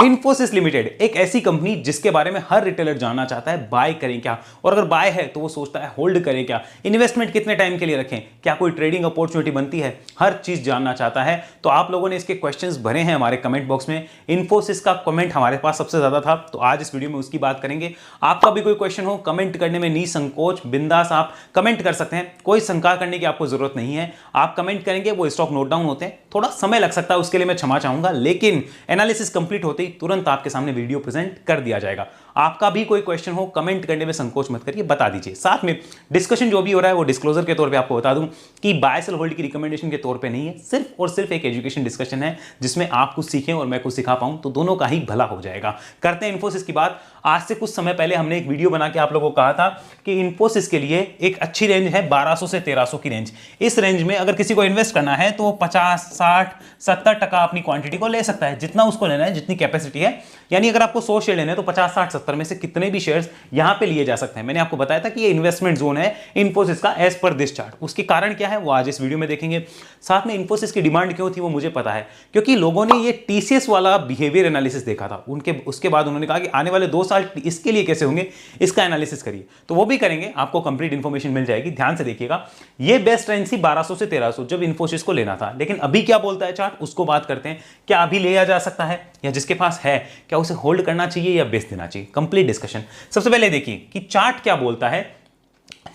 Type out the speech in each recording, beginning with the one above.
Infosys limited एक ऐसी company जिसके बारे में हर रिटेलर जानना चाहता है, बाय करें क्या, और अगर बाय है तो वो सोचता है होल्ड करें क्या, इन्वेस्टमेंट कितने टाइम के लिए रखें, क्या कोई ट्रेडिंग अपॉर्चुनिटी बनती है, हर चीज जानना चाहता है। तो आप लोगों ने इसके क्वेश्चंस भरे हैं हमारे कमेंट बॉक्स में। इन्फोसिस का कमेंट हमारे पास सबसे ज्यादा था, तो आज इस वीडियो में उसकी बात करेंगे। आपका भी कोई क्वेश्चन हो कमेंट करने में निसंकोच बिंदास आप कमेंट कर सकते हैं, कोई शंका करने की आपको जरूरत नहीं है। आप कमेंट करेंगे, वो स्टॉक नोट डाउन होते हैं, थोड़ा समय लग सकता है, उसके लिए मैं क्षमा चाहूंगा, लेकिन एनालिसिस कंप्लीट होते ही तुरंत आपके सामने वीडियो प्रेजेंट कर दिया जाएगा। आपका भी कोई क्वेश्चन हो कमेंट करने में संकोच मत करिए, बता दीजिए। साथ में डिस्कशन जो भी हो रहा है वो डिस्क्लोजर के तौर पे आपको बता दूं कि बाय सेल होल्ड की रिकमेंडेशन के तौर पे नहीं है, सिर्फ और सिर्फ एक एजुकेशन डिस्कशन है जिसमें आप कुछ सीखें और मैं कुछ सिखा पाऊं, तो दोनों का ही भला हो जाएगा। करते हैं इन्फोसिस की बात। आज से कुछ समय पहले हमने एक वीडियो बना के आप लोगों को कहा था कि इन्फोसिस के लिए एक अच्छी रेंज है 1200 से 1300 की रेंज। इस रेंज में अगर किसी को इन्वेस्ट करना है तो वो 50, 60, 70% अपनी क्वांटिटी को ले सकता है, जितना उसको लेना है, जितनी कैपेसिटी है। यानी अगर आपको 100 शेयर लेने हैं तो 50, 60, 70 में से कितने भी शेयर्स यहां पे लिए जा सकते हैं। मैंने आपको बताया था कि ये इन्वेस्टमेंट जोन है इन्फोसिस का एज पर दिस चार्ट। उसके कारण क्या है वो आज इस वीडियो में देखेंगे। साथ में इन्फोसिस की डिमांड क्यों थी वो मुझे पता है, क्योंकि लोगों ने ये टीसीएस वाला बिहेवियर एनालिसिस देखा था। उसके बाद उन्होंने कहा कि आने वाले 2 साल इसके लिए कैसे होंगे, इसका एनालिसिस करिए। तो वो भी करेंगे, आपको कंप्लीट इंफॉर्मेशन मिल जाएगी। ध्यान से देखिएगा, ये बेस्ट रेंज थी 1200 से 1300 जब इन्फोसिस को लेना था, लेकिन अभी क्या बोलता है चार्ट, उसको बात करते हैं। क्या अभी लिया जा सकता है, या जिसके पास है क्या उसे होल्ड करना चाहिए या बेच देना चाहिए, कंप्लीट डिस्कशन। सबसे पहले देखिए कि चार्ट क्या बोलता है।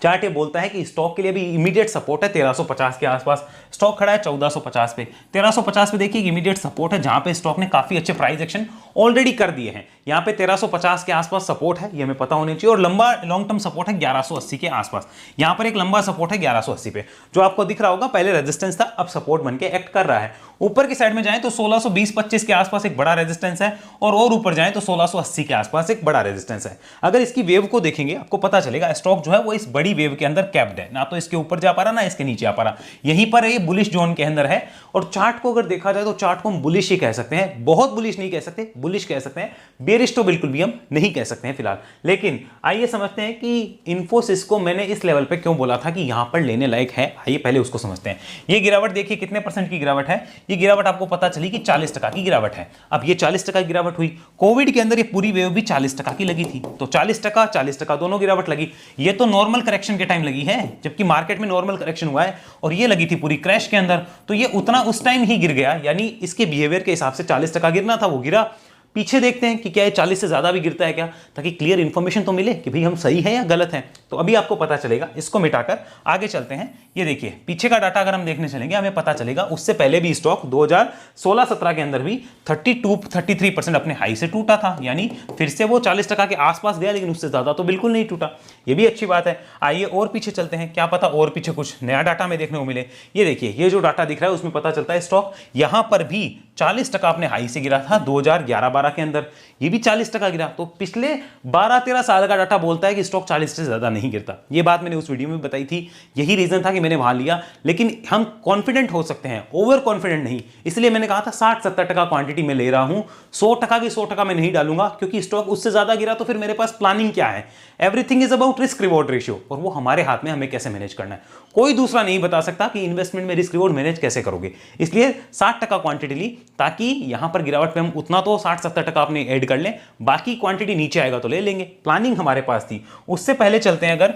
चार्ट ये बोलता है कि स्टॉक के लिए भी इमीडिएट सपोर्ट है 1350 के आसपास, स्टॉक खड़ा है 1450 पे। 1350 पे देखिए इमीडिएट सपोर्ट है, जहां पे स्टॉक ने काफी अच्छे प्राइस एक्शन ऑलरेडी कर दिए हैं। यहां पे 1350 के आसपास सपोर्ट है, ये हमें पता होनी चाहिए, और लंबा लॉन्ग टर्म सपोर्ट है 1180 के आसपास। यहां पर एक लंबा सपोर्ट है 1180 पे, जो आपको दिख रहा होगा, पहले रेजिस्टेंस था, अब सपोर्ट बन के एक्ट कर रहा है। ऊपर की साइड में जाएं तो 1620-25 के आसपास एक बड़ा रेजिस्टेंस है, और ऊपर जाएं तो 1680 के आसपास एक बड़ा रेजिस्टेंस है। अगर इसकी वेव को देखेंगे आपको पता चलेगा स्टॉक जो है वो इस बड़ी वेव के अंदर कैप्ड है, ना तो इसके ऊपर जा पा रहा ना इसके नीचे आ पा रहा, यहीं पर ये बुलिश जोन के अंदर है। और चार्ट को अगर देखा जाए तो चार्ट को हम बुलिश ही कह सकते हैं, बहुत बुलिश नहीं कह सकते, बुलिश कह सकते हैं, बेरिश तो बिल्कुल भी हम नहीं कह सकते हैं फिलहाल। लेकिन आइए समझते हैं कि इन्फोसिस को मैंने इस लेवल पे क्यों बोला था कि यहां पर लेने लायक है। आइए पहले उसको समझते हैं। ये गिरावट देखिए कितने % की गिरावट है। ये गिरावट आपको पता चली कि 40% की गिरावट है। अब ये 40% की गिरावट हुई, कोविड के अंदर ये पूरी वेव भी 40% की लगी थी, तो 40% दोनों गिरावट लगी। ये तो नॉर्मल करेक्शन के टाइम लगी है, जबकि मार्केट में नॉर्मल करेक्शन हुआ है, और ये लगी थी पूरी क्रैश के अंदर, तो ये उतना उस टाइम ही गिर गया। यानी इसके बिहेवियर के हिसाब से 40% गिरना था, वो गिरा। पीछे देखते हैं कि क्या ये 40 से ज्यादा भी गिरता है क्या, ताकि क्लियर इंफॉर्मेशन तो मिले कि भाई हम सही है या गलत है। तो अभी आपको पता चलेगा। इसको मिटाकर आगे चलते हैं। ये देखिए पीछे का डाटा अगर हम देखने चलेंगे हमें पता चलेगा उससे पहले भी स्टॉक 2016-17 के अंदर भी 33% अपने हाई से टूटा था, यानी फिर से वो 40% के आसपास गया, लेकिन उससे ज्यादा तो बिल्कुल नहीं टूटा। ये भी अच्छी बात है। आइए और पीछे चलते हैं, क्या पता और पीछे कुछ नया डाटा में देखने को मिले। ये देखिए ये जो डाटा दिख रहा है उसमें पता चलता है स्टॉक यहां पर भी 40% अपने हाई से गिरा था 2011-12 के अंदर, ये भी 40% गिरा। तो पिछले 12-13 साल का डाटा बोलता है कि स्टॉक 40 से ज्यादा नहीं गिरता। ये बात मैंने उस वीडियो में बताई थी, यही रीजन था कि मैंने वहां लिया। लेकिन हम कॉन्फिडेंट हो सकते हैं, ओवर कॉन्फिडेंट नहीं, इसलिए मैंने कहा था 60-70% क्वांटिटी में ले रहा हूं, 100% की 100% में नहीं डालूंगा, क्योंकि स्टॉक उससे ज्यादा गिरा तो फिर मेरे पास प्लानिंग क्या है। Everything is about risk reward ratio, और वो हमारे हाथ में, हमें कैसे मैनेज करना है। कोई दूसरा नहीं बता सकता कि इन्वेस्टमेंट में रिस्क रिवॉर्ड मैनेज कैसे करोगे। इसलिए 60% क्वांटिटी ली, ताकि यहां पर गिरावट पे हम उतना तो 60-70% अपने ऐड कर लें, बाकी क्वांटिटी नीचे आएगा तो ले लेंगे। प्लानिंग हमारे पास थी। उससे पहले चलते हैं, अगर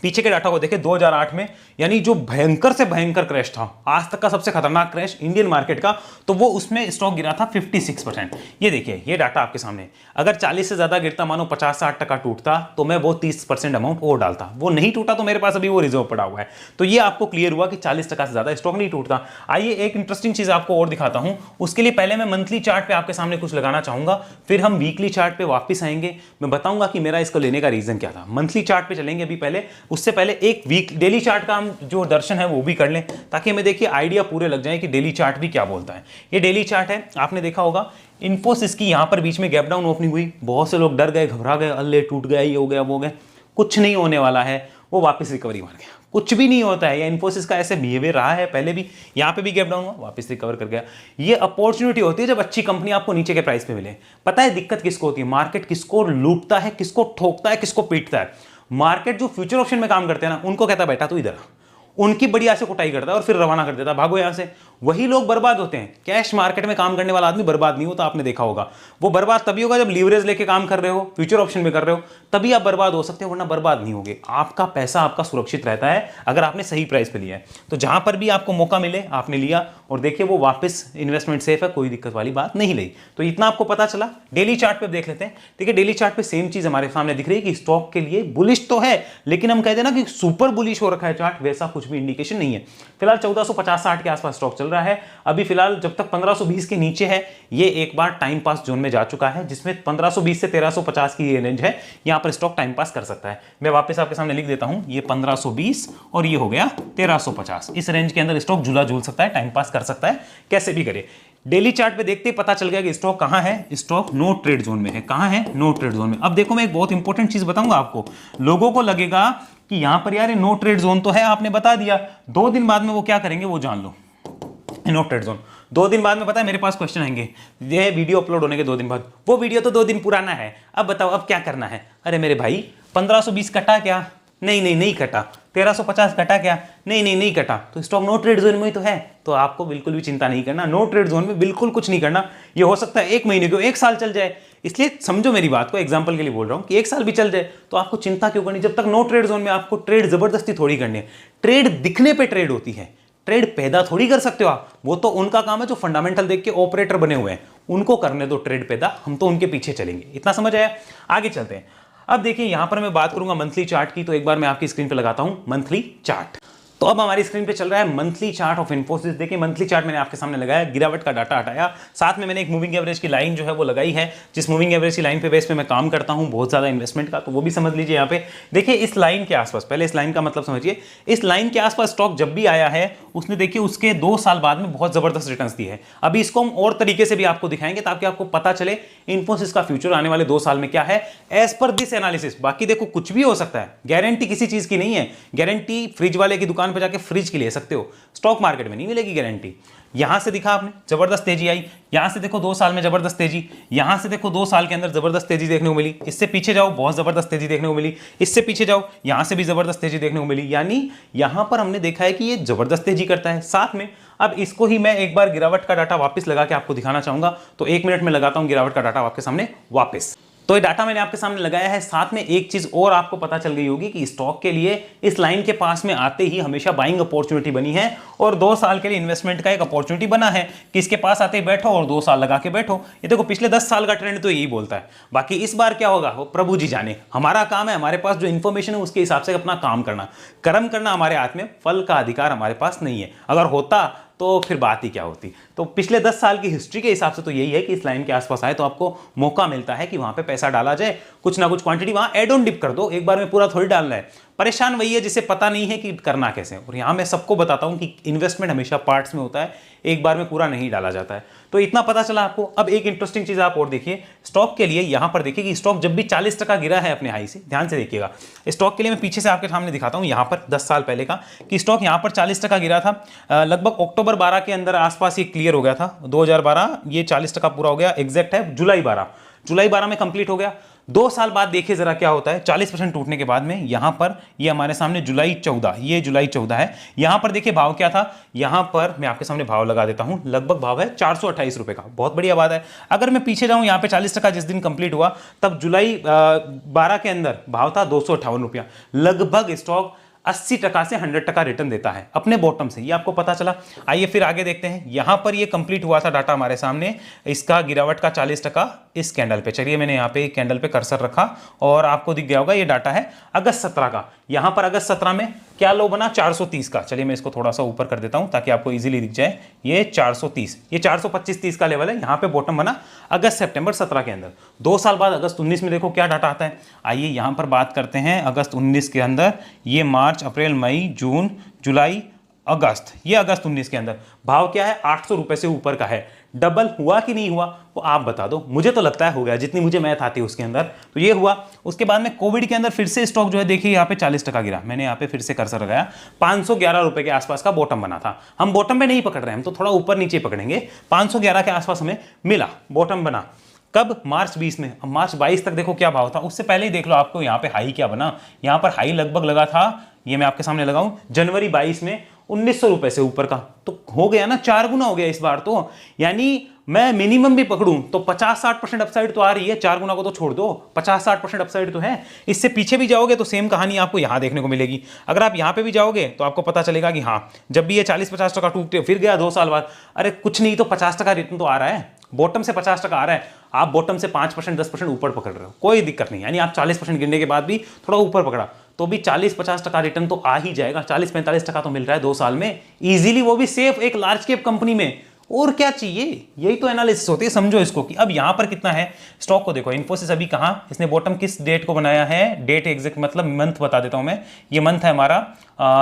पीछे के डाटा को देखें 2008 में, यानी जो भयंकर से भयंकर क्रैश था, आज तक का सबसे खतरनाक क्रैश इंडियन मार्केट का, तो वो उसमें स्टॉक गिरा था 56%। ये देखिए ये डाटा आपके सामने। अगर 40 से ज्यादा गिरता, मानो 50-60% टूटता, तो मैं वो 30% अमाउंट और डालता। वो नहीं टूटा तो मेरे पास अभी वो रिजर्व पड़ा हुआ है। तो ये आपको क्लियर हुआ कि 40% से ज्यादा स्टॉक नहीं टूटता। आइए एक इंटरेस्टिंग चीज आपको और दिखाता हूं। उसके लिए पहले मैं मंथली चार्ट पे आपके सामने कुछ लगाना चाहूंगा, फिर हम वीकली चार्ट पे वापस आएंगे। मैं बताऊंगा कि मेरा इसको लेने का रीजन क्या था। मंथली चार्ट पे चलेंगे अभी पहले, उससे पहले एक वीक डेली चार्ट का हम जो दर्शन है वो भी कर लें, ताकि हमें देखिए आइडिया पूरे लग जाए कि डेली चार्ट भी क्या बोलता है। ये डेली चार्ट है, आपने देखा होगा इन्फोसिस की यहां पर बीच में गैप डाउन ओपनिंग हुई, बहुत से लोग डर गए, घबरा गए, अल्ले टूट गया, ये हो गया, वो हो गया। कुछ नहीं होने वाला है, वो वापस रिकवरी मार गया। कुछ भी नहीं होता है, या इन्फोसिस का ऐसे बिहेवियर रहा है पहले भी। यहां पे भी गैप डाउन हुआ, वापस रिकवर कर गया। ये अपॉर्चुनिटी होती है जब अच्छी कंपनी आपको नीचे के प्राइस पे मिले। पता है दिक्कत किसको होती है? मार्केट किसको लूटता है, किसको ठोकता है, किसको पीटता है। मार्केट जो फ्यूचर ऑप्शन में काम करते हैं ना, उनको कहता है बेटा तू इधर आ। उनकी बढ़िया से कुटाई करता है और फिर रवाना कर देता है, भागो यहां से। वही लोग बर्बाद होते हैं। कैश मार्केट में काम करने वाला आदमी बर्बाद नहीं होता, आपने देखा होगा। वो बर्बाद तभी होगा जब लीवरेज लेके काम कर रहे हो, फ्यूचर ऑप्शन में कर रहे हो, तभी आप बर्बाद हो सकते हो, वरना बर्बाद नहीं होगे। आपका पैसा आपका सुरक्षित रहता है अगर आपने सही प्राइस पे लिया है। तो जहां पर भी आपको मौका मिले आपने लिया, और देखिए वो वापस इन्वेस्टमेंट सेफ है, कोई दिक्कत वाली बात नहीं रही। तो इतना आपको पता चला। डेली चार्ट पे देख लेते हैं। देखिए डेली चार्ट पे सेम चीज हमारे सामने दिख रही है कि स्टॉक के लिए बुलिश तो है, लेकिन हम कहते हैं ना कि सुपर बुलिश हो रखा है चार्ट, वैसा कुछ भी इंडिकेशन नहीं है। फिलहाल 1450-60 के आसपास स्टॉक चल रहा है। अभी फिलहाल जब तक 1520 के नीचे है, ये एक बार टाइम पास जोन में जा चुका है, जिसमें 1520 से 1350 की ये रेंज है, यहां पर स्टॉक टाइम पास कर सकता है। मैं वापस आपके सामने लिख देता हूं, ये 1520 और ये हो गया 1350। इस रेंज के अंदर स्टॉक झूला झूल सकता है, टाइम पास कर सकता है, कैसे भी करे। डेली चार्ट पे देखते ही पता चल गया कि स्टॉक कहां है। स्टॉक नो ट्रेड जोन में है। कहां है? नो ट्रेड जोन में। अब देखो मैं एक बहुत इंपॉर्टेंट चीज बताऊंगा आपको। लोगों को लगेगा कि यहां पर यार नो ट्रेड जोन तो है, आपने बता दिया, 2 दिन बाद में वो क्या करेंगे वो जान लो। नो ट्रेड जोन 2 दिन बाद में, पता है मेरे पास क्वेश्चन आएंगे, ये वीडियो अपलोड होने के 2 दिन बाद, वो वीडियो तो 2 दिन पुराना है, अब बताओ अब क्या करना है। अरे मेरे भाई 1520 कटा क्या? नहीं कटा। 1350 कटा क्या? नहीं कटा। तो स्टॉक नो ट्रेड जोन में ही तो है। तो आपको बिल्कुल भी चिंता नहीं करना, नो ट्रेड जोन में बिल्कुल कुछ नहीं करना। ये हो सकता है 1 महीने को 1 साल चल जाए, इसलिए समझो मेरी बात को, एग्जांपल के लिए बोल रहा हूं कि 1 साल भी चल जाए तो आपको चिंता क्यों करनी। जब तक नो ट्रेड जोन में, आपको ट्रेड जबरदस्ती थोड़ी करनी है। ट्रेड दिखने पे ट्रेड होती है, ट्रेड पैदा थोड़ी कर सकते हो आप। वो तो उनका काम है जो फंडामेंटल देख के ऑपरेटर बने हुए हैं, उनको करने दो ट्रेड पैदा, हम तो उनके पीछे चलेंगे। इतना समझ आया? आगे चलते हैं। अब देखिए यहां पर मैं बात करूंगा मंथली चार्ट की, तो एक बार मैं आपकी स्क्रीन पे लगाता हूं मंथली चार्ट। तो अब हमारी स्क्रीन पे चल रहा है मंथली चार्ट ऑफ इन्फोसिस। देखिए मंथली चार्ट मैंने आपके सामने लगाया, गिरावट का डाटा हटाया, साथ में मैंने एक मूविंग एवरेज की लाइन जो है वो लगाई है, जिस मूविंग एवरेज की लाइन पे बेस पे मैं काम करता हूं बहुत ज्यादा इन्वेस्टमेंट का, तो वो भी समझ लीजिए। यहाँ पे देखिए इस लाइन के आसपास, पहले इस लाइन का मतलब समझिए, इस लाइन के आसपास स्टॉक जब भी आया है उसने देखिए उसके 2 साल बाद में बहुत जबरदस्त रिटर्न्स दिए हैं। अभी इसको हम और तरीके से भी आपको दिखाएंगे ताकि आपको पता चले इन्फोसिस का फ्यूचर आने वाले 2 साल में क्या है एज पर दिस एनालिसिस। बाकी देखो कुछ भी हो सकता है, गारंटी किसी चीज की नहीं है। गारंटी फ्रिज वाले की दुकान पर जाके फ्रिज की ले सकते हो, स्टॉक मार्केट में नहीं मिलेगी गारंटी। यहां से दिखा आपने जबरदस्त तेजी आई, यहां से देखो 2 साल में जबरदस्त तेजी, यहां से देखो 2 साल के अंदर जबरदस्त तेजी देखने को मिली, इससे पीछे जाओ बहुत जबरदस्त तेजी देखने को मिली, इससे पीछे जाओ यहां से भी जबरदस्त तेजी देखने को मिली। यानी यहां पर हमने देखा है कि ये जबरदस्त तेजी करता है। साथ में अब इसको ही मैं एक बार गिरावट का डाटा वापस लगा के आपको दिखाना चाहूंगा, तो 1 मिनट में लगाता हूं गिरावट का डाटा आपके सामने वापस। तो ये डाटा मैंने आपके सामने लगाया है। साथ में एक चीज और आपको पता चल गई होगी कि स्टॉक के लिए इस लाइन के पास में आते ही हमेशा बाइंग अपॉर्चुनिटी बनी है, और 2 साल के लिए इन्वेस्टमेंट का एक अपॉर्चुनिटी बना है कि इसके पास आते ही बैठो और 2 साल लगा के बैठो। ये देखो पिछले 10 साल का ट्रेंड तो यही बोलता है। बाकी इस बार क्या होगा वो प्रभु जी जाने। हमारा काम है, हमारे पास जो इंफॉर्मेशन है उसके हिसाब से अपना काम करना, कर्म करना हमारे हाथ में, फल का अधिकार हमारे पास नहीं है। अगर होता तो फिर बात ही क्या होती। तो पिछले 10 साल की हिस्ट्री के हिसाब से तो यही है कि इस लाइन के आसपास आए तो आपको मौका मिलता है कि वहां पे पैसा डाला जाए, कुछ ना कुछ क्वांटिटी वहां एड ऑन डिप कर दो, एक बार में पूरा थोड़ी डालना है। परेशान वही है जिसे पता नहीं है कि करना कैसे। और यहां मैं सबको बताता हूं कि इन्वेस्टमेंट हमेशा पार्ट्स में होता है, एक बार में पूरा नहीं डाला जाता है। तो इतना पता चला आपको। अब एक इंटरेस्टिंग चीज आप और देखिए स्टॉक के लिए, यहां पर देखिए कि स्टॉक जब भी 40% गिरा है अपने हाई से, ध्यान से देखिएगा। स्टॉक के लिए मैं पीछे से आपके सामने दिखाता हूं, यहां पर 10 साल पहले का, कि स्टॉक यहां पर 40% गिरा था। लगभग अक्टूबर 12 के अंदर आसपास ये क्लियर हो गया था, 2012 ये 40% पूरा हो गया। एग्जैक्ट है जुलाई 12 में कंप्लीट हो गया। 2 साल बाद देखिए जरा क्या होता है 40% टूटने के बाद में। यहां पर ये हमारे सामने जुलाई 14, ये जुलाई 14 है। यहां पर देखिए भाव क्या था, यहां पर मैं आपके सामने भाव लगा देता हूं, लगभग भाव है 428 रुपए का, बहुत बढ़िया बात है। अगर मैं पीछे जाऊं यहां पे 40% जिस दिन कंप्लीट हुआ तब जुलाई 12 के अंदर भाव था 258 रुपया। लगभग स्टॉक 80% से 100% रिटर्न देता है अपने बॉटम से, ये आपको पता चला। आइए फिर आगे देखते हैं। यहां पर ये कंप्लीट हुआ था डाटा हमारे सामने, इसका गिरावट का 40% इस कैंडल पे। चलिए मैंने यहाँ पे कैंडल पे कर्सर रखा और आपको दिख गया होगा ये डाटा है अगस्त 17 का। यहां पर अगस्त 17 में क्या लो बना 430 का। चलिए मैं इसको थोड़ा सा ऊपर कर देता हूं ताकि आपको इजीली दिख जाए। ये 430, ये 425-30 का लेवल है। यहां पे बॉटम बना अगस्त सितंबर 17 के अंदर। 2 साल बाद अगस्त 19 में देखो क्या डाटा आता है। आइए यहां पर बात करते हैं अगस्त 19 के अंदर। ये मार्च, अप्रैल, मई, जून, जुलाई, अगस्त, ये अगस्त 19 के अंदर भाव क्या है 800 रुपए से ऊपर का है। डबल हुआ कि नहीं हुआ वो आप बता दो, मुझे तो लगता है हो गया, जितनी मुझे मैथ आती है उसके अंदर तो ये हुआ। उसके बाद में कोविड के अंदर फिर से स्टॉक जो है देखिए यहाँ पे 40% गिरा। मैंने यहाँ पे फिर से कर्सर लगाया, 511 रुपए के आसपास का बॉटम बना था। हम बॉटम पे नहीं पकड़ रहे हैं, हम तो थोड़ा ऊपर नीचे पकड़ेंगे। 511 के आसपास हमें मिला, बॉटम बना। कब? मार्च 20 में। अब मार्च 22 तक देखो क्या भाव था, उससे पहले ही देख लो आपको यहाँ पे हाई क्या बना। यहाँ पर हाई लगभग लगा था, ये मैं आपके सामने लगाऊं, जनवरी 22 में 1900 रुपए से ऊपर का। तो हो गया ना, 4 गुना हो गया इस बार तो। यानी मैं मिनिमम भी पकड़ूं तो 50-60% अपसाइड तो आ रही है, 4 गुना को तो छोड़ दो, 50-60% अपसाइड तो है। इससे पीछे भी जाओगे तो सेम कहानी आपको यहां देखने को मिलेगी। अगर आप यहां पे भी जाओगे तो आपको पता चलेगा कि हाँ, जब भी ये 40-50% टूटते फिर गया 2 साल बाद, अरे कुछ नहीं तो 50% रिटर्न तो आ रहा है, बॉटम से 50% आ रहा है, आप बॉटम से 5% 10% ऊपर पकड़ रहे हो, कोई दिक्कत नहीं। यानी आप 40% गिरने के बाद भी थोड़ा ऊपर पकड़ा तो भी 40-50% रिटर्न तो आ ही जाएगा। 40-45% तो मिल रहा है 2 साल में इजीली, वो भी सेफ एक लार्ज कैप कंपनी में। और क्या चाहिए? यही तो एनालिसिस होती है, समझो इसको। कि अब यहां पर कितना है स्टॉक को देखो, इन्फोसिस अभी कहां, इसने बॉटम किस डेट को बनाया है, डेट एग्जैक्ट मतलब मंथ बता देता हूं मैं। ये मंथ है हमारा,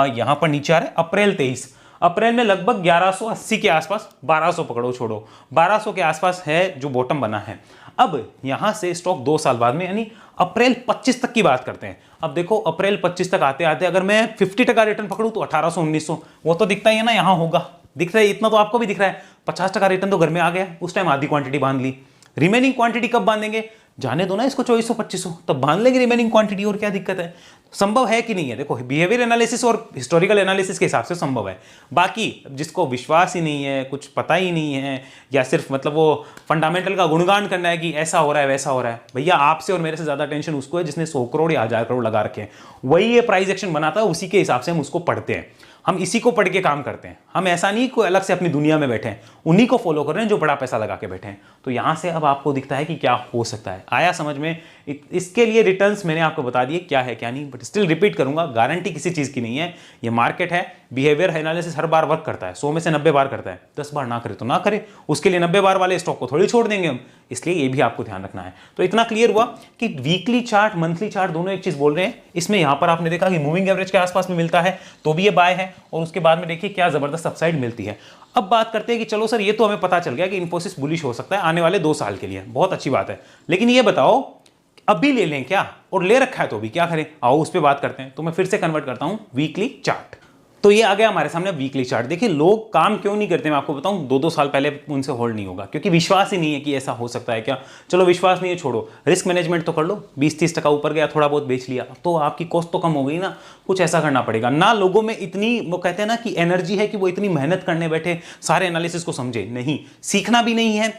यहां पर नीचे आ रहा है अप्रैल 23। अप्रैल में लगभग 1180 के आसपास, 1200 पकड़ो छोड़ो, 1200 के आसपास है जो बॉटम बना है। अब यहां से स्टॉक 2 साल बाद में यानी अप्रैल 25 तक की बात करते हैं। अब देखो अप्रैल 25 तक आते आते अगर मैं 50% रिटर्न पकड़ूं तो 1800-1900, वो तो दिखता ही है ना, यहां होगा, दिख रहा है, इतना तो आपको भी दिख रहा है। 50% रिटर्न तो घर में आ गया, उस टाइम आधी क्वांटिटी बांध ली। रिमेनिंग क्वांटिटी कब बांधेंगे? जाने दो ना इसको 2400-2500, तब बांध लेंगे रिमेनिंग क्वांटिटी, और क्या दिक्कत है? संभव है कि नहीं है? देखो बिहेवियर एनालिसिस और हिस्टोरिकल एनालिसिस के हिसाब से संभव है। बाकी जिसको विश्वास ही नहीं है, कुछ पता ही नहीं है, या सिर्फ मतलब वो फंडामेंटल का गुणगान करना है कि ऐसा हो रहा है वैसा हो रहा है, भैया आपसे और मेरे से ज्यादा टेंशन उसको है जिसने 100 करोड़ या 1000 करोड़ लगा रखे हैं। वही ये प्राइस एक्शन बनाता है, उसी के हिसाब से हम उसको पढ़ते हैं, हम इसी को पढ़ के काम करते हैं। हम ऐसा नहीं कोई अलग से अपनी दुनिया में बैठे हैं, उन्हीं को फॉलो कर रहे हैं जो बड़ा पैसा लगा के बैठे हैं। तो यहां से अब आपको दिखता है कि क्या हो सकता है। आया समझ में? इसके लिए रिटर्न्स मैंने आपको बता दिए क्या है क्या नहीं, बट स्टिल रिपीट करूंगा, गारंटी किसी चीज की नहीं है। ये मार्केट है, बिहेवियर एनालिसिस हर बार वर्क करता है, 100 में से 90 बार करता है, 10 बार ना करे तो ना करे, उसके लिए 90 बार वाले स्टॉक को थोड़ी छोड़ देंगे हम। इसलिए ये भी आपको ध्यान रखना है। तो इतना क्लियर हुआ कि वीकली चार्ट मंथली चार्ट दोनों एक चीज बोल रहे हैं। इसमें यहां पर आपने देखा कि मूविंग एवरेज के आसपास में मिलता है तो भी ये बाय है, और उसके बाद में देखिए क्या जबरदस्त अपसाइड मिलती है। अब बात करते हैं कि चलो सर ये तो हमें पता चल गया कि इन्फोसिस बुलिश हो सकता है आने वाले 2 साल के लिए, बहुत अच्छी बात है, लेकिन ये बताओ अभी ले लें क्या? और ले रखा है तो भी क्या करें? आओ उस पर बात करते हैं। तो मैं फिर से कन्वर्ट करता हूं वीकली चार्ट। तो ये आ गया हमारे सामने वीकली चार्ट। देखिए लोग काम क्यों नहीं करते, मैं आपको बताऊं, 2-2 साल पहले उनसे होल्ड नहीं होगा, क्योंकि विश्वास ही नहीं है कि ऐसा हो सकता है क्या। चलो विश्वास नहीं है छोड़ो, रिस्क मैनेजमेंट तो कर लो, 20-30% ऊपर गया, थोड़ा बहुत बेच लिया, तो आपकी कॉस्ट तो कम हो गई ना। कुछ ऐसा करना पड़ेगा ना, लोगों में इतनी वो कहते हैं ना कि एनर्जी है कि वो इतनी मेहनत करने बैठे सारे एनालिसिस को समझे, नहीं, सीखना भी नहीं है,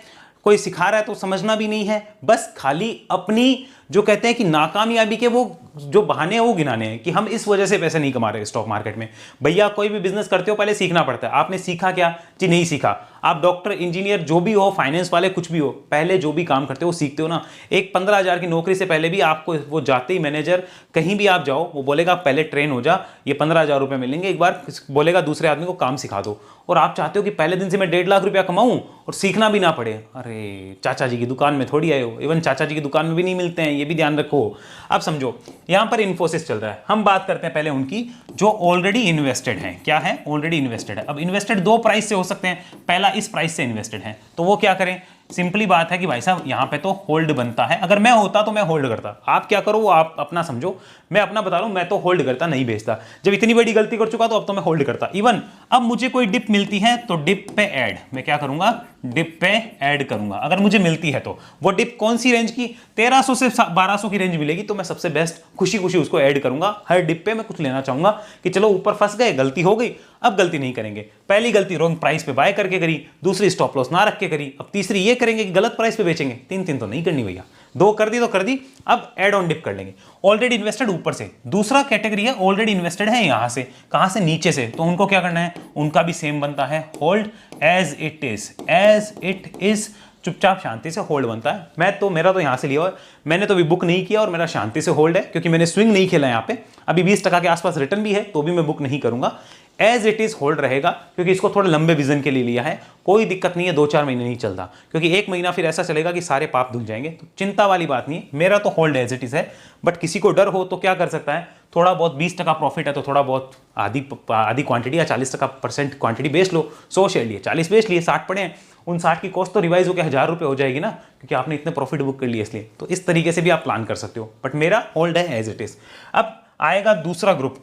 कोई सिखा रहा है तो समझना भी नहीं है, बस खाली अपनी जो कहते हैं कि नाकामयाबी के वो जो बहाने हैं वो गिनाने हैं कि हम इस वजह से पैसे नहीं कमा रहे स्टॉक मार्केट में। भैया कोई भी बिजनेस करते हो पहले सीखना पड़ता है। आपने सीखा क्या? जी नहीं सीखा। आप डॉक्टर, इंजीनियर जो भी हो, फाइनेंस वाले कुछ भी हो, पहले जो भी काम करते हो सीखते हो ना। एक 15,000 की नौकरी से पहले भी आपको वो जाते ही मैनेजर, कहीं भी आप जाओ, वो बोलेगा पहले ट्रेन हो जा, ये 15,000 रुपये मिलेंगे, एक बार बोलेगा दूसरे आदमी को काम सिखा दो। और आप चाहते हो कि पहले दिन से मैं 1.5 लाख रुपया कमाऊं और सीखना भी ना पड़े। अरे चाचा जी की दुकान में थोड़ी आए हो, इवन चाचा जी की दुकान में भी नहीं मिलते हैं, ये भी ध्यान रखो। अब समझो यहां पर इन्फोसिस चल रहा है, हम बात करते हैं पहले उनकी जो ऑलरेडी इन्वेस्टेड है। क्या है? ऑलरेडी इन्वेस्टेड है। अब इन्वेस्टेड 2 प्राइस से हो सकते हैं, पहला इस प्राइस से इन्वेस्टेड है, तो वो क्या करें? सिंपली बात है कि भाई साहब यहां पे तो होल्ड बनता है। अगर मैं होता तो मैं होल्ड करता, आप क्या करो वो आप अपना समझो, मैं अपना बता रहा हूं, मैं तो होल्ड करता, नहीं बेचता। जब इतनी बड़ी गलती कर चुका तो अब तो मैं होल्ड करता। इवन अब मुझे कोई डिप मिलती है तो डिप पे ऐड, मैं क्या करूंगा? डिप पे ऐड करूंगा, अगर मुझे मिलती है तो। वो डिप कौन सी रेंज की? 1300 से 1200 की रेंज मिलेगी तो मैं सबसे बेस्ट खुशी खुशी उसको ऐड करूंगा। हर डिप पे मैं कुछ लेना चाहूंगा कि चलो ऊपर फंस गए, गलती हो गई, अब गलती नहीं करेंगे। पहली गलती रॉन्ग प्राइस पे बाय करके करी, दूसरी स्टॉप लॉस ना रख के करी, अब तीसरी ये करेंगे कि गलत प्राइस पे बेचेंगे। 3 तो नहीं करनी भैया, 2 कर दी तो कर दी, अब एड ऑन डिप कर लेंगे। ऑलरेडी इन्वेस्टेड ऊपर से, दूसरा कैटेगरी है ऑलरेडी इन्वेस्टेड है यहां से, कहां से? नीचे से, तो उनको क्या करना है? उनका भी सेम बनता है, hold as it is, as it is, चुपचाप शांति से होल्ड बनता है। मैं तो मेरा तो यहां से लिया हुआ है, मैंने तो भी बुक नहीं किया और मेरा शांति से होल्ड है, क्योंकि मैंने स्विंग नहीं खेला यहां पे। अभी 20% के आसपास रिटर्न भी है तो भी मैं बुक नहीं करूंगा, एज इट इज होल्ड रहेगा, क्योंकि इसको थोड़ा लंबे विजन के लिए लिया है। कोई दिक्कत नहीं है, 2-4 महीने नहीं चलता, क्योंकि 1 महीना फिर ऐसा चलेगा कि सारे पाप धुल जाएंगे, तो चिंता वाली बात नहीं है। मेरा तो होल्ड एज इट इज है, बट किसी को डर हो तो क्या कर सकता है? थोड़ा बहुत 20% प्रॉफिट है तो थोड़ा बहुत आधी क्वांटिटी या 40% क्वांटिटी बेच लो। 100 शेयर लिए, 40 बेच लिए, 60 पड़े हैं, उन 60 की कॉस्ट तो रिवाइज होकर 1000 रुपये हो जाएगी ना, क्योंकि आपने इतने प्रॉफिट बुक कर लिए इसलिए। तो इस तरीके से भी आप प्लान कर सकते हो, बट मेरा होल्ड है एज इट इज। अब आएगा दूसरा ग्रुप,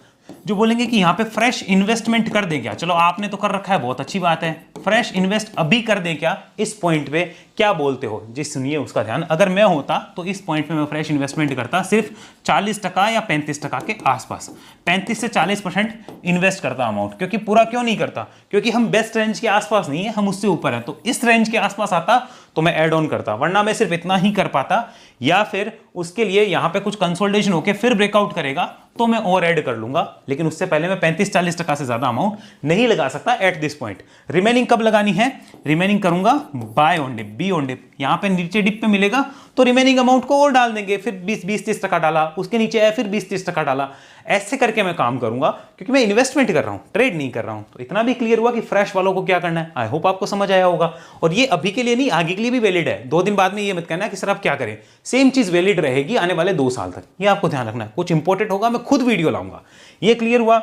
जो बोलेंगे कि यहाँ पे फ्रेश इन्वेस्टमेंट कर दे क्या, चलो आपने तो कर रखा है, बहुत अच्छी बात है, फ्रेश इन्वेस्ट अभी कर दे क्या, इस पॉइंट पे क्या बोलते हो जी, सुनिए उसका ध्यान। अगर मैं होता तो इस पॉइंट पे मैं फ्रेश इन्वेस्टमेंट करता सिर्फ 40% या 35% के आसपास, 35 से 40% इन्वेस्ट करता अमाउंट, क्योंकि पूरा क्यों नहीं करता, क्योंकि हम बेस्ट रेंज के आसपास नहीं है, हम उससे ऊपर है, तो इस रेंज के आसपास आता तो मैं ऐड ऑन करता, वरना मैं सिर्फ इतना ही कर पाता, या फिर उसके लिए यहां पे कुछ कंसोलिडेशन होके फिर ब्रेकआउट करेगा तो मैं और ऐड कर लूंगा, लेकिन उससे पहले मैं 35-40% से ज्यादा अमाउंट नहीं लगा सकता एट दिस पॉइंट। रिमेनिंग कब लगानी है, रिमेनिंग करूंगा buy on dip, be on dip, यहां पे नीचे डिप पे मिलेगा तो रिमेनिंग अमाउंट को और डाल देंगे, फिर 20-30% डाला, उसके नीचे आया फिर 20-30% डाला, ऐसे करके मैं काम करूंगा, क्योंकि मैं इन्वेस्टमेंट कर रहा हूं, ट्रेड नहीं कर रहा हूं। तो इतना भी क्लियर हुआ कि फ्रेश वालों को क्या करना है, आई होप आपको समझ आया होगा। और ये अभी के लिए नहीं, आगे के लिए भी वैलिड है, 2 दिन बाद में ये मत कहना कि सर आप क्या करें, सेम चीज वैलिड रहेगी आने वाले 2 साल तक, ये आपको ध्यान रखना है। कुछ इंपॉर्टेंट होगा मैं खुद वीडियो लाऊंगा, ये क्लियर हुआ।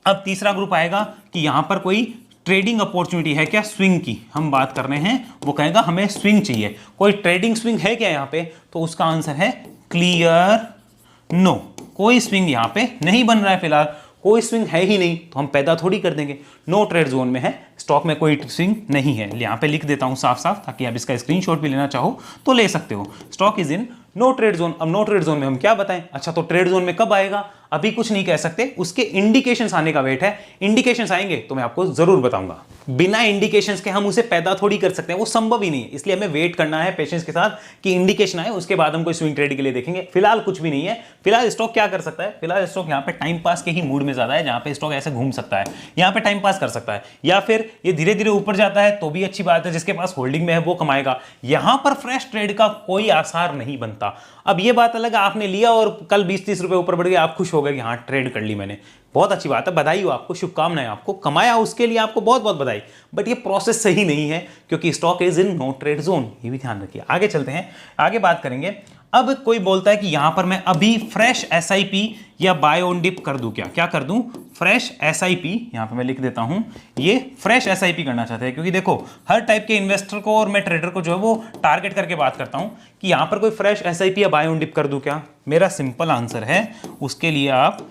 अब तीसरा ग्रुप आएगा कि यहां पर कोई ट्रेडिंग अपॉर्चुनिटी है क्या, स्विंग की हम बात कर रहे हैं, वो कहेगा हमें स्विंग चाहिए, कोई ट्रेडिंग स्विंग है क्या यहां पे, तो उसका आंसर है क्लियर नो, कोई स्विंग यहां पे नहीं बन रहा है, फिलहाल कोई स्विंग है ही नहीं, तो हम पैदा थोड़ी कर देंगे, नो ट्रेड जोन में है, स्टॉक में कोई स्विंग नहीं है। यहां पे लिख देता हूं साफ साफ, ताकि आप इसका स्क्रीनशॉट भी लेना चाहो तो ले सकते हो, stock is in no trade zone. अब नो ट्रेड जोन में हम क्या बताएं, अच्छा तो ट्रेड जोन में कब आएगा, अभी कुछ नहीं कह सकते, उसके इंडिकेशंस आने का वेट है, इंडिकेशंस आएंगे तो मैं आपको जरूर बताऊंगा। बिना इंडिकेशंस के हम उसे पैदा थोड़ी कर सकते हैं, वो संभव ही नहीं है, इसलिए हमें वेट करना है पेशेंस के साथ कि इंडिकेशन आए, उसके बाद हम कोई स्विंग ट्रेड के लिए देखेंगे। फिलहाल कुछ भी नहीं है, फिलहाल स्टॉक क्या कर सकता है, फिलहाल स्टॉक यहाँ पे टाइम पास के ही मूड में ज्यादा है, जहां पे स्टॉक ऐसे घूम सकता है, यहाँ पे टाइम पास कर सकता है, या फिर ये धीरे धीरे ऊपर जाता है तो भी अच्छी बात है, जिसके पास होल्डिंग में है वो कमाएगा, यहां पर फ्रेश ट्रेड का कोई आसार नहीं बनता। अब ये बात अलग है, आपने लिया और कल 20-30 रुपए ऊपर बढ़ गया, आप खुश हो गए कि हाँ ट्रेड कर ली मैंने, बहुत अच्छी बात है, बधाई हो आपको, शुभकामनाएं, आपको कमाया उसके लिए आपको बहुत बहुत बधाई, बट ये प्रोसेस सही नहीं है, क्योंकि stock is in no trade zone, ये भी ध्यान रखिए। आगे चलते हैं, आगे बात करेंगे। अब कोई बोलता है कि यहां पर मैं अभी फ्रेश एसआईपी या बाय ऑन डिप कर दूं, क्या कर दूं, फ्रेश एसआईपी, यहां पे मैं लिख देता हूं, ये फ्रेश एसआईपी करना चाहते हैं, क्योंकि देखो हर टाइप के इन्वेस्टर को और मैं ट्रेडर को जो है वो टारगेट करके बात करता हूं कि यहां पर कोई फ्रेश एसआईपी या बाय ऑन डिप कर दूं क्या। मेरा सिंपल आंसर है, उसके लिए आप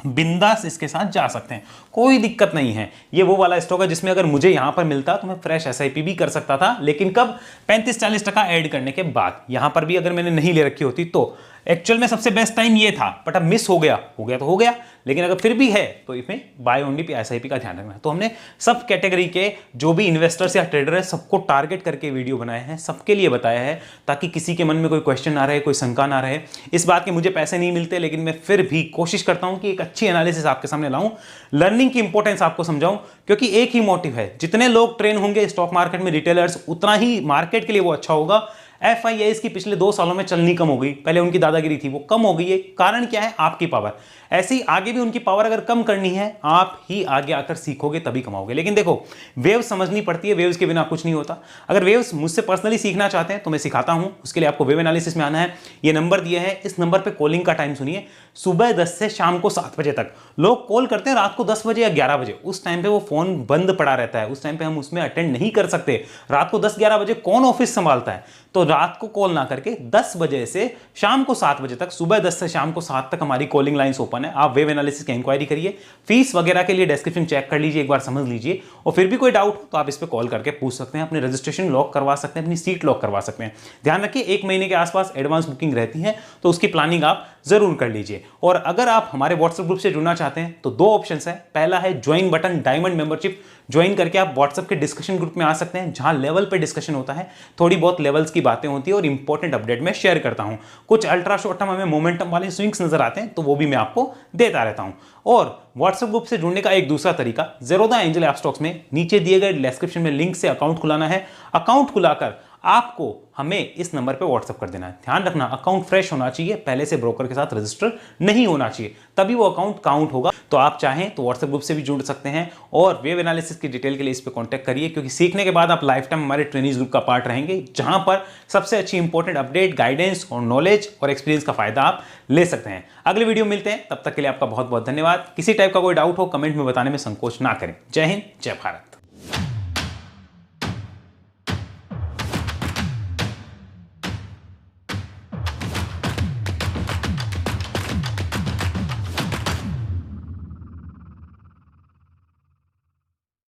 बिंदास इसके साथ जा सकते हैं, कोई दिक्कत नहीं है। ये वो वाला स्टॉक है जिसमें अगर मुझे यहां पर मिलता तो मैं फ्रेश एसआईपी भी कर सकता था, लेकिन कब, 35-40% ऐड करने के बाद। यहां पर भी अगर मैंने नहीं ले रखी होती तो एक्चुअल में सबसे बेस्ट टाइम ये था, बट अब मिस हो गया तो हो गया, लेकिन अगर फिर भी है तो इसमें बाय ऑन डिप एसआईपी का ध्यान रखना है। तो हमने सब कैटेगरी के जो भी इन्वेस्टर्स या ट्रेडर है सबको टारगेट करके वीडियो बनाए हैं, सबके लिए बताया है, ताकि किसी के मन में कोई क्वेश्चन ना रहे, कोई शंका ना रहे। इस बात के मुझे पैसे नहीं मिलते, लेकिन मैं फिर भी कोशिश करता हूं कि एक अच्छी एनालिसिस आपके सामने लाऊं, लर्निंग की इंपॉर्टेंस आपको समझाऊं, क्योंकि एक ही मोटिव है, जितने लोग ट्रेन होंगे स्टॉक मार्केट में रिटेलर्स, उतना ही मार्केट के लिए वो अच्छा होगा। FIIs की पिछले 2 सालों में चलनी कम हो गई, पहले उनकी दादागिरी थी वो कम हो गई है, कारण क्या है, आपकी पावर। ऐसी आगे भी उनकी पावर अगर कम करनी है, आप ही आगे आकर सीखोगे तभी कमाओगे। लेकिन देखो वेव्स समझनी पड़ती है, वेव्स के बिना कुछ नहीं होता। अगर वेव्स मुझसे पर्सनली सीखना चाहते हैं तो मैं सिखाता हूं, उसके लिए आपको वेव एनालिसिस में आना है। ये नंबर दिया है, इस नंबर पे कॉलिंग का टाइम सुनिए, सुबह 10 से शाम को 7 बजे तक। लोग कॉल करते हैं रात को 10 बजे या 11 बजे, उस टाइम पे वो फोन बंद पड़ा रहता है, उस टाइम पे हम उसमें अटेंड नहीं कर सकते। रात को 10-11 बजे कौन ऑफिस संभालता है, तो रात को कॉल ना करके 10 बजे से शाम को 7 बजे तक, सुबह 10 से शाम को 7 तक हमारी कॉलिंग लाइंस ओपन है। आप वेव एनालिसिस की इंक्वायरी करिए, फीस वगैरह के लिए डिस्क्रिप्शन चेक कर लीजिए, एक बार समझ लीजिए, और फिर भी कोई डाउट हो तो आप इस पर कॉल करके पूछ सकते हैं, अपने रजिस्ट्रेशन लॉक करवा सकते हैं, अपनी सीट लॉक करवा सकते हैं। ध्यान रखिए 1 महीने के आसपास एडवांस बुकिंग रहती है, तो उसकी प्लानिंग आप जरूर कर लीजिए। और अगर आप हमारे व्हाट्सएप ग्रुप से जुड़ना चाहते हैं तो 2 ऑप्शन है, पहला है join button, diamond membership join करके आप व्हाट्सएप के डिस्कशन ग्रुप में आ सकते हैं, जहां लेवल पे डिस्कशन होता है, थोड़ी बहुत लेवल्स की बातें होती है और इंपॉर्टेंट अपडेट मैं शेयर करता हूं। कुछ अल्ट्रा शॉर्ट टर्म हमें मोमेंटम वाले स्विंग्स नजर आते हैं, तो वो भी मैं आपको देता रहता हूं। और व्हाट्सएप ग्रुप से जुड़ने का एक दूसरा तरीका, ज़ेरोधा एंजल ऐप स्टॉक्स में नीचे दिए गए डिस्क्रिप्शन में लिंक से अकाउंट खुलाना है। अकाउंट खुलाकर आपको हमें इस नंबर पे व्हाट्सएप कर देना है। ध्यान रखना अकाउंट फ्रेश होना चाहिए, पहले से ब्रोकर के साथ रजिस्टर नहीं होना चाहिए, तभी वो अकाउंट काउंट होगा। तो आप चाहें तो व्हाट्सएप ग्रुप से भी जुड़ सकते हैं, और वेव एनालिसिस की डिटेल के लिए इस पे कांटेक्ट करिए, क्योंकि सीखने के बाद आप लाइफ टाइम हमारे ट्रेनिंग ग्रुप का पार्ट रहेंगे, जहां पर सबसे अच्छी इंपॉर्टेंट अपडेट, गाइडेंस और नॉलेज और एक्सपीरियंस का फायदा आप ले सकते हैं। अगले वीडियो मिलते हैं, तब तक के लिए आपका बहुत बहुत धन्यवाद। किसी टाइप का कोई डाउट हो कमेंट में बताने में संकोच ना करें। जय हिंद, जय भारत।